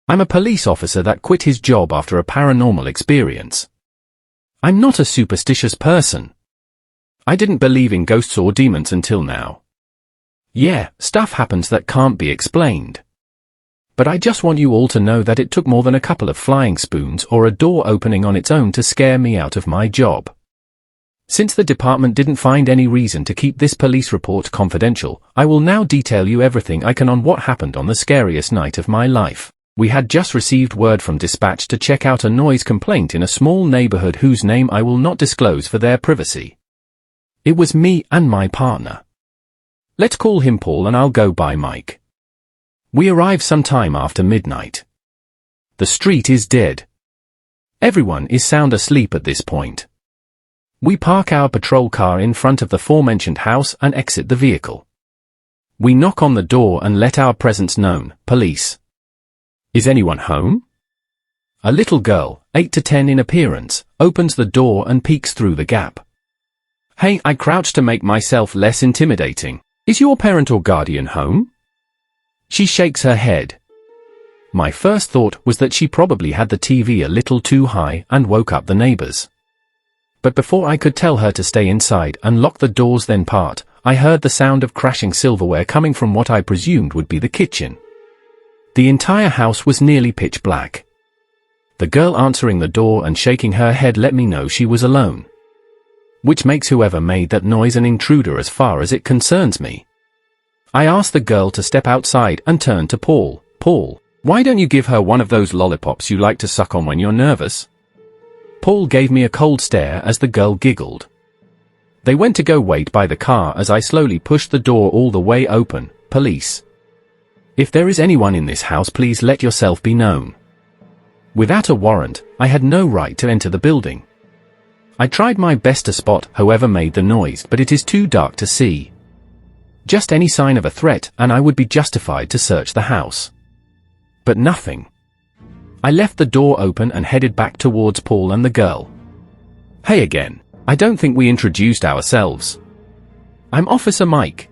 I'm a police officer that quit his job after a paranormal experience. I'm not a superstitious person. I didn't believe in ghosts or demons until now. Yeah, stuff happens that can't be explained. But I just want you all to know that it took more than a couple of flying spoons or a door opening on its own to scare me out of my job. Since the department didn't find any reason to keep this police report confidential, I will now detail you everything I can on what happened on the scariest night of my life. We had just received word from dispatch to check out a noise complaint in a small neighborhood whose name I will not disclose for their privacy. It was me and my partner. Let's call him Paul and I'll go by Mike. We arrive sometime after midnight. The street is dead. Everyone is sound asleep at this point. We park our patrol car in front of the aforementioned house and exit the vehicle. We knock on the door and let our presence known, police. Is anyone home? A little girl, 8 to 10 in appearance, opens the door and peeks through the gap. Hey, I crouch to make myself less intimidating. Is your parent or guardian home? She shakes her head. My first thought was that she probably had the TV a little too high and woke up the neighbors. But before I could tell her to stay inside and lock the doors then part, I heard the sound of crashing silverware coming from what I presumed would be the kitchen. The entire house was nearly pitch black. The girl answering the door and shaking her head let me know she was alone. Which makes whoever made that noise an intruder as far as it concerns me. I asked the girl to step outside and turn to Paul. Paul, why don't you give her one of those lollipops you like to suck on when you're nervous? Paul gave me a cold stare as the girl giggled. They went to go wait by the car as I slowly pushed the door all the way open. Police. If there is anyone in this house, please let yourself be known. Without a warrant, I had no right to enter the building. I tried my best to spot whoever made the noise, but it is too dark to see. Just any sign of a threat and I would be justified to search the house. But nothing. I left the door open and headed back towards Paul and the girl. Hey again, I don't think we introduced ourselves. I'm Officer Mike.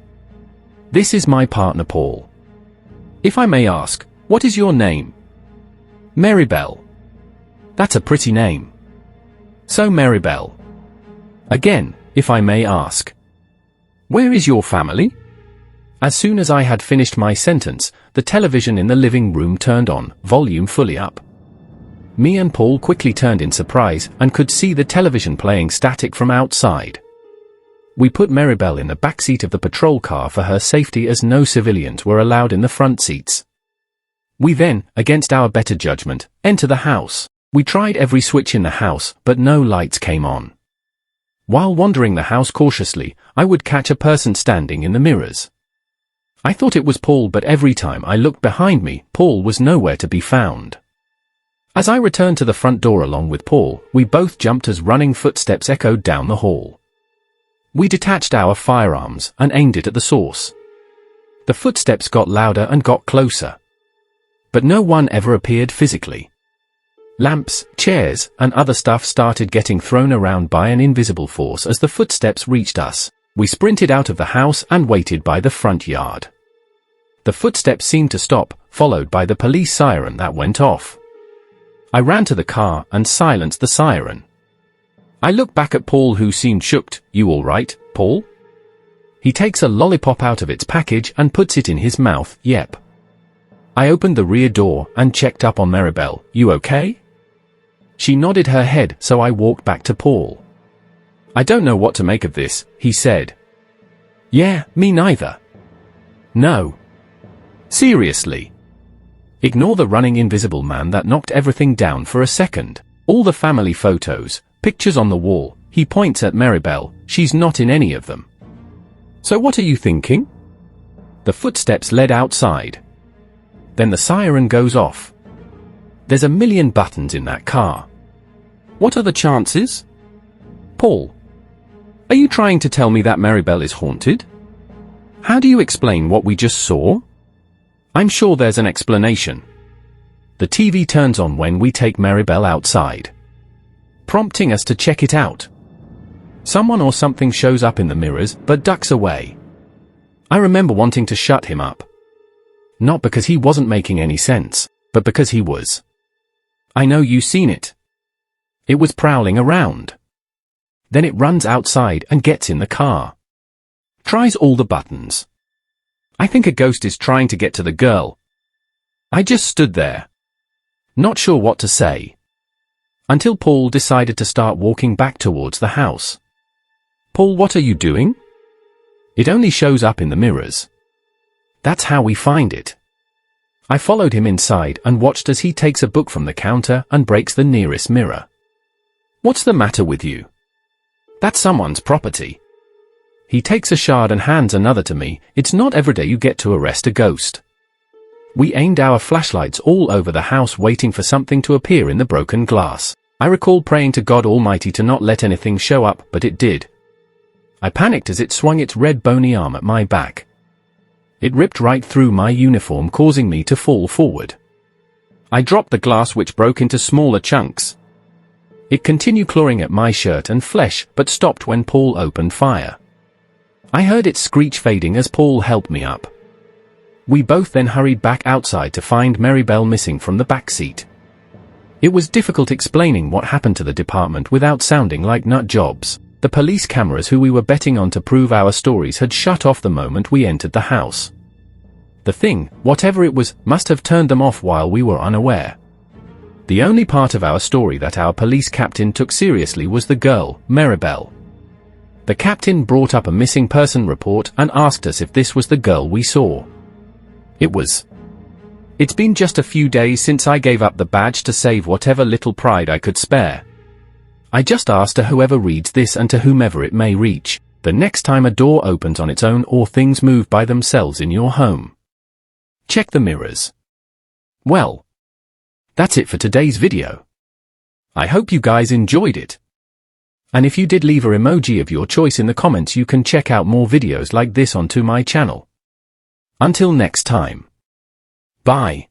This is my partner Paul. If I may ask, what is your name? Maribel. That's a pretty name. So Maribel. Again, if I may ask. Where is your family? As soon as I had finished my sentence, the television in the living room turned on, volume fully up. Me and Paul quickly turned in surprise and could see the television playing static from outside. We put Maribel in the backseat of the patrol car for her safety as no civilians were allowed in the front seats. We then, against our better judgment, enter the house. We tried every switch in the house, but no lights came on. While wandering the house cautiously, I would catch a person standing in the mirrors. I thought it was Paul, but every time I looked behind me, Paul was nowhere to be found. As I returned to the front door along with Paul, we both jumped as running footsteps echoed down the hall. We detached our firearms and aimed it at the source. The footsteps got louder and got closer. But no one ever appeared physically. Lamps, chairs, and other stuff started getting thrown around by an invisible force as the footsteps reached us. We sprinted out of the house and waited by the front yard. The footsteps seemed to stop, followed by the police siren that went off. I ran to the car and silenced the siren. I looked back at Paul, who seemed shocked. You all right, Paul? He takes a lollipop out of its package and puts it in his mouth. Yep. I opened the rear door and checked up on Maribel. You okay? She nodded her head, so I walked back to Paul. I don't know what to make of this, he said. Yeah, me neither. No. Seriously. Ignore the running invisible man that knocked everything down for a second. All the family photos, pictures on the wall, he points at Maribel, she's not in any of them. So what are you thinking? The footsteps led outside. Then the siren goes off. There's a million buttons in that car. What are the chances? Paul, are you trying to tell me that Maribel is haunted? How do you explain what we just saw? I'm sure there's an explanation. The TV turns on when we take Maribel outside, prompting us to check it out. Someone or something shows up in the mirrors but ducks away. I remember wanting to shut him up. Not because he wasn't making any sense, but because he was. I know you seen it. It was prowling around. Then it runs outside and gets in the car. Tries all the buttons. I think a ghost is trying to get to the girl. I just stood there, not sure what to say, until Paul decided to start walking back towards the house. Paul, what are you doing? It only shows up in the mirrors. That's how we find it. I followed him inside and watched as he takes a book from the counter and breaks the nearest mirror. What's the matter with you? That's someone's property. He takes a shard and hands another to me. It's not every day you get to arrest a ghost. We aimed our flashlights all over the house waiting for something to appear in the broken glass. I recall praying to God Almighty to not let anything show up, but it did. I panicked as it swung its red bony arm at my back. It ripped right through my uniform, causing me to fall forward. I dropped the glass, which broke into smaller chunks. It continued clawing at my shirt and flesh, but stopped when Paul opened fire. I heard its screech fading as Paul helped me up. We both then hurried back outside to find Maribel missing from the back seat. It was difficult explaining what happened to the department without sounding like nut jobs. The police cameras who we were betting on to prove our stories had shut off the moment we entered the house. The thing, whatever it was, must have turned them off while we were unaware. The only part of our story that our police captain took seriously was the girl, Maribel. The captain brought up a missing person report and asked us if this was the girl we saw. It was. It's been just a few days since I gave up the badge to save whatever little pride I could spare. I just asked to whoever reads this and to whomever it may reach, the next time a door opens on its own or things move by themselves in your home, check the mirrors. Well, that's it for today's video. I hope you guys enjoyed it. And if you did, leave an emoji of your choice in the comments. You can check out more videos like this onto my channel. Until next time. Bye.